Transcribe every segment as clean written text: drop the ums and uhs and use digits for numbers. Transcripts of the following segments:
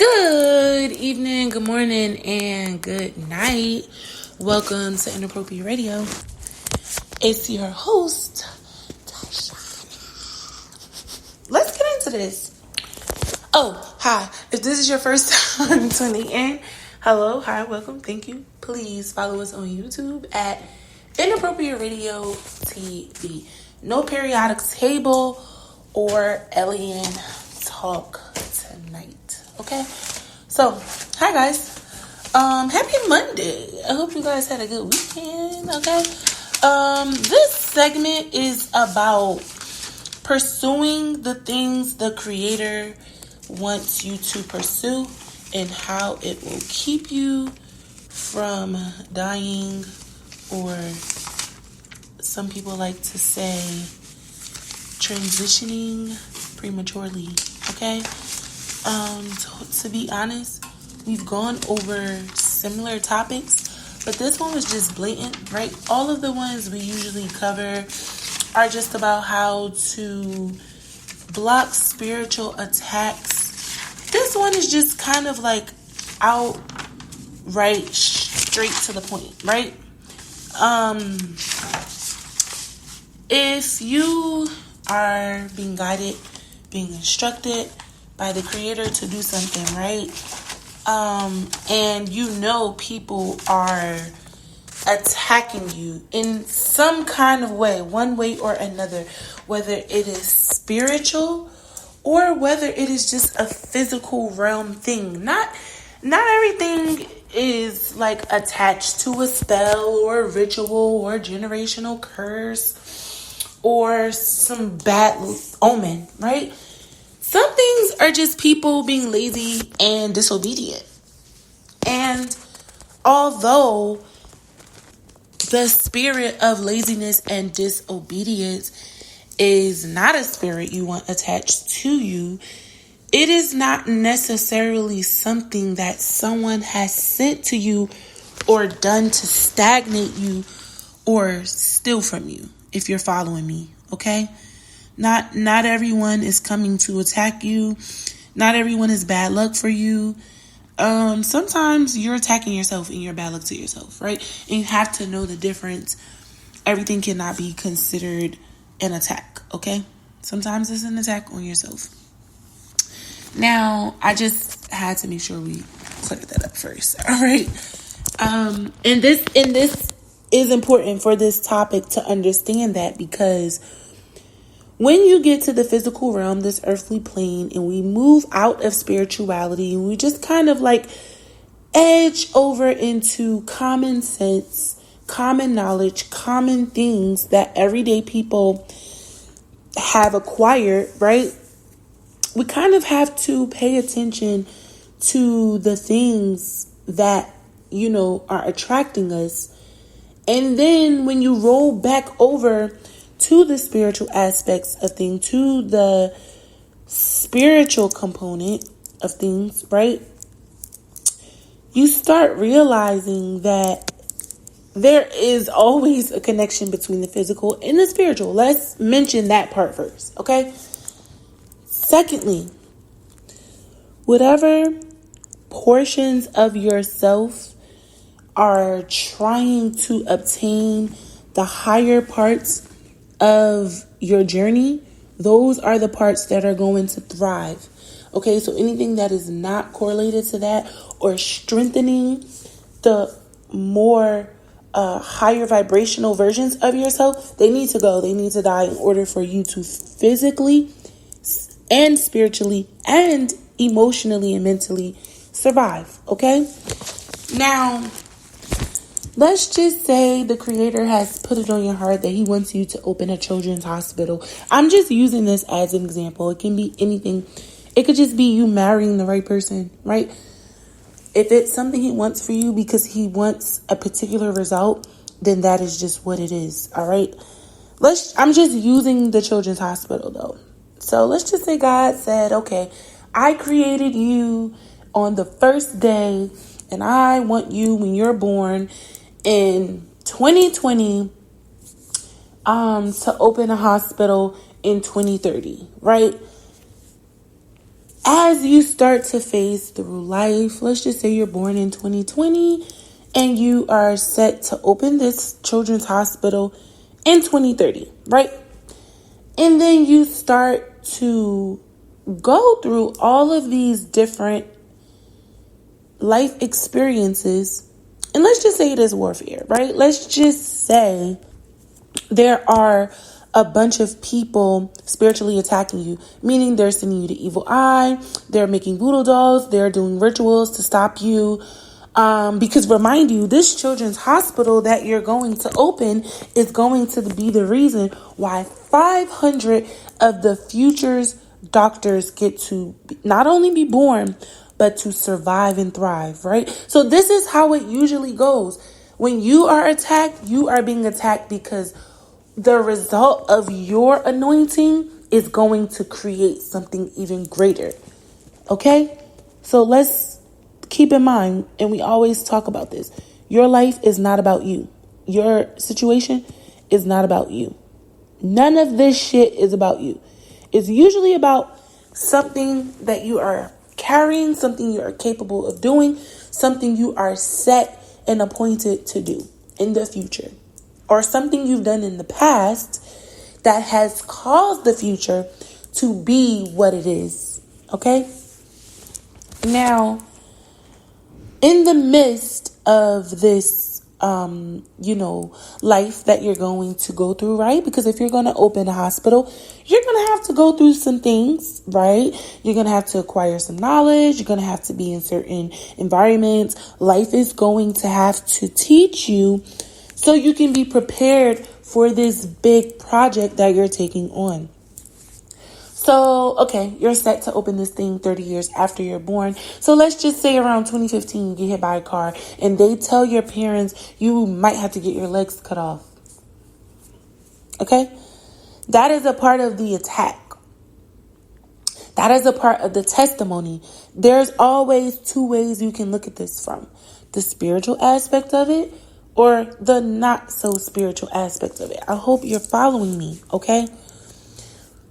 Good evening, good morning, and good night. Welcome to Inappropriate Radio. It's your host, Tasha. Let's get into this. Oh, hi. If this is your first time tuning in, hello, hi, welcome, thank you. Please follow us on YouTube at Inappropriate Radio TV. No periodic table or alien talk tonight. Okay, so hi guys, happy Monday. I hope you guys had a good weekend. Okay, this segment is about pursuing the things the creator wants you to pursue and how it will keep you from dying, or some people like to say transitioning prematurely. Okay, to be honest, we've gone over similar topics, but this one was just blatant, right? All of the ones we usually cover are just about how to block spiritual attacks. This one is just kind of like outright, straight to the point, right? If you are being guided, being instructed by the creator to do something, right? And you know people are attacking you in some kind of way, one way or another, whether it is spiritual or whether it is just a physical realm thing. Not everything is like attached to a spell or a ritual or a generational curse or some bad omen, right? Some things are just people being lazy and disobedient. And although the spirit of laziness and disobedience is not a spirit you want attached to you, it is not necessarily something that someone has sent to you or done to stagnate you or steal from you, if you're following me, okay? Not everyone is coming to attack you. Not everyone is bad luck for you. Sometimes you're attacking yourself and you're bad luck to yourself, right? And you have to know the difference. Everything cannot be considered an attack, okay? Sometimes it's an attack on yourself. Now, I just had to make sure we cleared that up first, all right? And this is important for this topic to understand that, because when you get to the physical realm, this earthly plane, and we move out of spirituality and we just kind of like edge over into common sense, common knowledge, common things that everyday people have acquired, right? We kind of have to pay attention to the things that, are attracting us. And then when you roll back over to the spiritual aspects of things, to the spiritual component of things, right? You start realizing that there is always a connection between the physical and the spiritual. Let's mention that part first, okay? Secondly, whatever portions of yourself are trying to obtain the higher parts of your journey, those are the parts that are going to thrive. Okay, so anything that is not correlated to that or strengthening the more higher vibrational versions of yourself, they need to go, they need to die in order for you to physically and spiritually and emotionally and mentally survive. Okay, now let's just say the creator has put it on your heart that he wants you to open a children's hospital. I'm just using this as an example. It can be anything. It could just be you marrying the right person, right? If it's something he wants for you because he wants a particular result, then that is just what it is, all right? I'm just using the children's hospital, though. So let's just say God said, okay, I created you on the first day, and I want you, when you're born in 2020, to open a hospital in 2030, right? As you start to phase through life, let's just say you're born in 2020 and you are set to open this children's hospital in 2030, right? And then you start to go through all of these different life experiences. And let's just say it is warfare, right? Let's just say there are a bunch of people spiritually attacking you, meaning they're sending you the evil eye, they're making voodoo dolls, they're doing rituals to stop you. Because remind you, this children's hospital that you're going to open is going to be the reason why 500 of the future's doctors get to not only be born, but to survive and thrive, right? So this is how it usually goes. When you are attacked, you are being attacked because the result of your anointing is going to create something even greater. Okay? So let's keep in mind, and we always talk about this. Your life is not about you. Your situation is not about you. None of this shit is about you. It's usually about something that you are carrying, something you are capable of doing, something you are set and appointed to do in the future, or something you've done in the past that has caused the future to be what it is. Okay? Now, in the midst of this, life that you're going to go through, right? Because if you're going to open a hospital, you're going to have to go through some things, right? You're going to have to acquire some knowledge. You're going to have to be in certain environments. Life is going to have to teach you so you can be prepared for this big project that you're taking on. So, okay, you're set to open this thing 30 years after you're born. So let's just say around 2015, you get hit by a car and they tell your parents you might have to get your legs cut off. Okay? That is a part of the attack. That is a part of the testimony. There's always two ways you can look at this from. The spiritual aspect of it or the not so spiritual aspect of it. I hope you're following me, okay?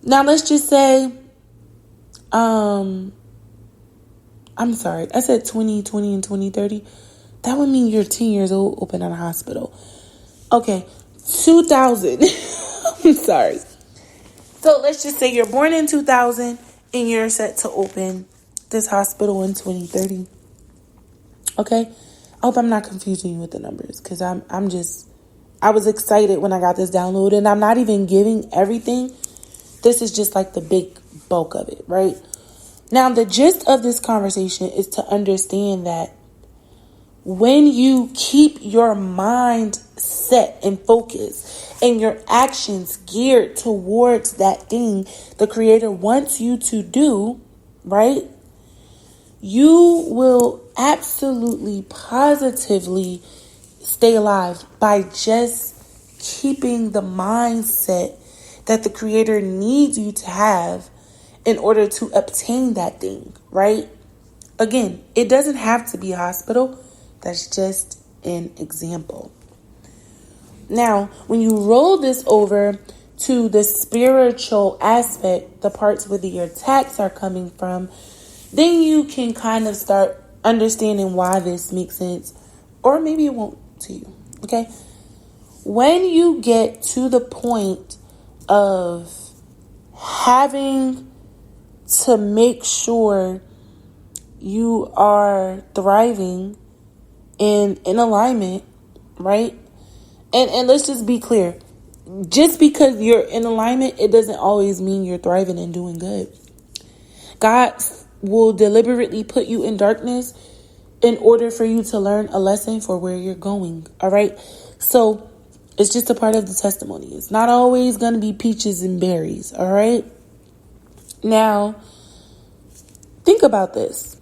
Now, let's just say, I'm sorry, I said 2020 and 2030. That would mean you're 10 years old, open at a hospital. Okay, 2000. I'm sorry. So let's just say you're born in 2000 and you're set to open this hospital in 2030. Okay, I hope I'm not confusing you with the numbers because I was excited when I got this download, and I'm not even giving everything. This is just like the big bulk of it, right? Now, the gist of this conversation is to understand that when you keep your mind set and focused and your actions geared towards that thing the Creator wants you to do, right? You will absolutely, positively stay alive by just keeping the mindset that the Creator needs you to have in order to obtain that thing, right? Again, it doesn't have to be a hospital. That's just an example. Now, when you roll this over to the spiritual aspect, the parts where the attacks are coming from, then you can kind of start understanding why this makes sense, or maybe it won't to you, okay? When you get to the point of having to make sure you are thriving and in alignment, right? And let's just be clear. Just because you're in alignment, it doesn't always mean you're thriving and doing good. God will deliberately put you in darkness in order for you to learn a lesson for where you're going, all right? So it's just a part of the testimony. It's not always going to be peaches and berries, all right? Now, think about this.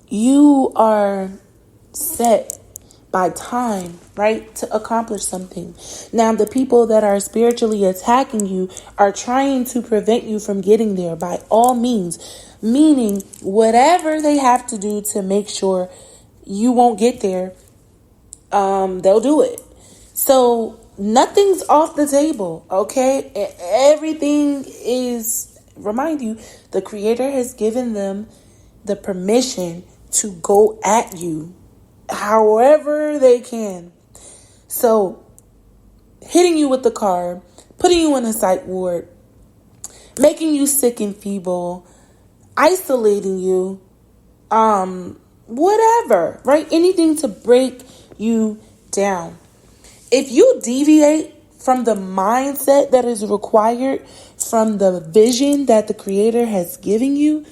You are set by time, right, to accomplish something. Now, the people that are spiritually attacking you are trying to prevent you from getting there by all means, meaning whatever they have to do to make sure you won't get there, they'll do it. So nothing's off the table, okay? Everything is remind you, the Creator has given them the permission to go at you however they can. So, hitting you with the car, putting you in a psych ward, making you sick and feeble, isolating you, whatever, right? Anything to break you down. If you deviate from the mindset that is required, from the vision that the Creator has given you,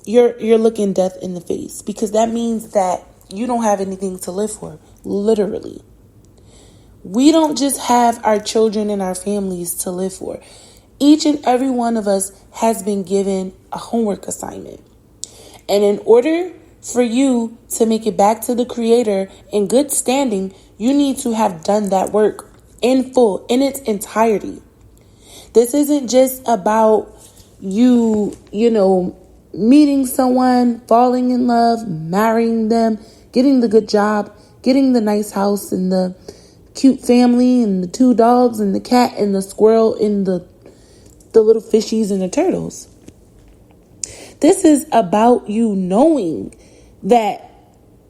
you're looking death in the face, because that means that you don't have anything to live for, literally. We don't just have our children and our families to live for. Each and every one of us has been given a homework assignment. And in order for you to make it back to the Creator in good standing, you need to have done that work in full, in its entirety. This isn't just about you, meeting someone, falling in love, marrying them, getting the good job, getting the nice house and the cute family and the 2 dogs and the cat and the squirrel and the little fishies and the turtles. This is about you knowing that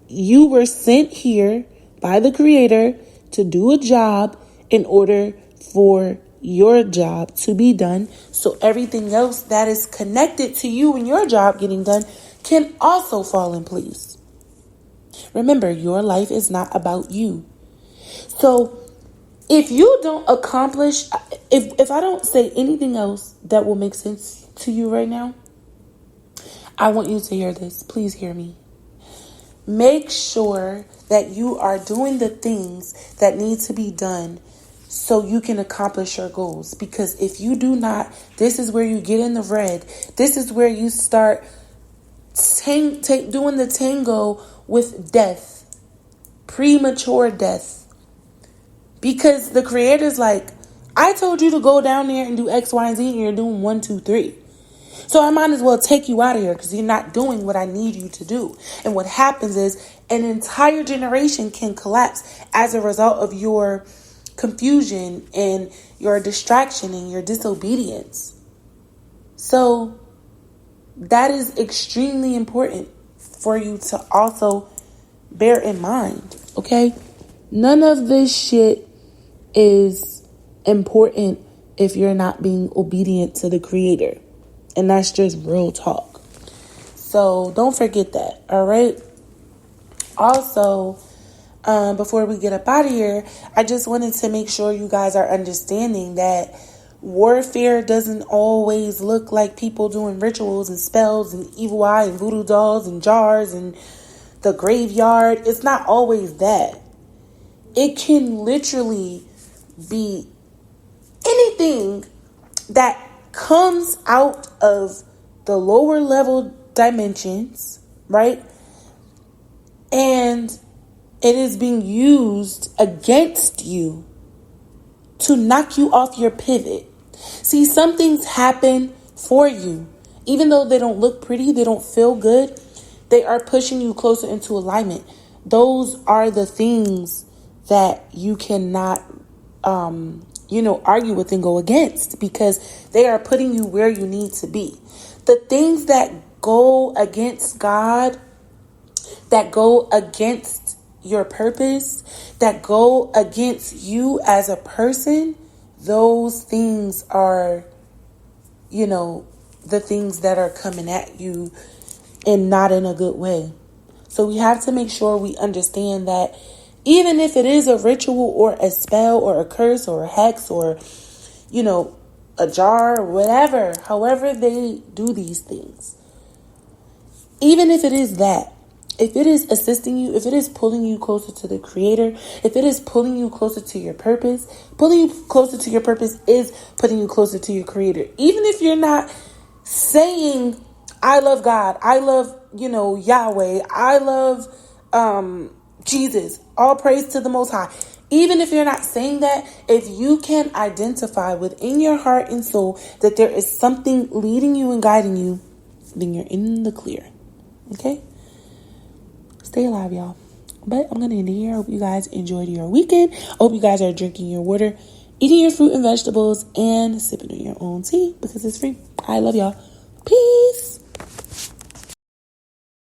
you were sent here by the Creator to do a job in order for your job to be done, so everything else that is connected to you and your job getting done can also fall in place. Remember, your life is not about you. So if you don't accomplish, if I don't say anything else that will make sense to you right now, I want you to hear this. Please hear me. Make sure that you are doing the things that need to be done so you can accomplish your goals. Because if you do not, this is where you get in the red. This is where you start doing the tango with death, premature death. Because the Creator's like, I told you to go down there and do X, Y, and Z, and you're doing 1, 2, 3. So I might as well take you out of here because you're not doing what I need you to do. And what happens is an entire generation can collapse as a result of your confusion and your distraction and your disobedience. So that is extremely important for you to also bear in mind, okay? None of this shit is important if you're not being obedient to the Creator. And that's just real talk. So don't forget that, all right? Also, before we get up out of here, I just wanted to make sure you guys are understanding that warfare doesn't always look like people doing rituals and spells and evil eye and voodoo dolls and jars and the graveyard. It's not always that. It can literally be anything that comes out of the lower level dimensions, right? And it is being used against you to knock you off your pivot. See, some things happen for you. Even though they don't look pretty, they don't feel good, they are pushing you closer into alignment. Those are the things that you cannot, argue with and go against, because they are putting you where you need to be. The things that go against God, that go against your purpose, that go against you as a person, those things are, the things that are coming at you and not in a good way. So we have to make sure we understand that even if it is a ritual or a spell or a curse or a hex or, a jar or whatever, however they do these things, even if it is that, if it is assisting you, if it is pulling you closer to the Creator, if it is pulling you closer to your purpose, pulling you closer to your purpose is putting you closer to your Creator. Even if you're not saying, I love God, I love, Yahweh, I love Jesus, all praise to the Most High. Even if you're not saying that, if you can identify within your heart and soul that there is something leading you and guiding you, then you're in the clear. Okay? Stay alive, y'all. But I'm going to end it here. I hope you guys enjoyed your weekend. I hope you guys are drinking your water, eating your fruit and vegetables, and sipping on your own tea because it's free. I love y'all. Peace.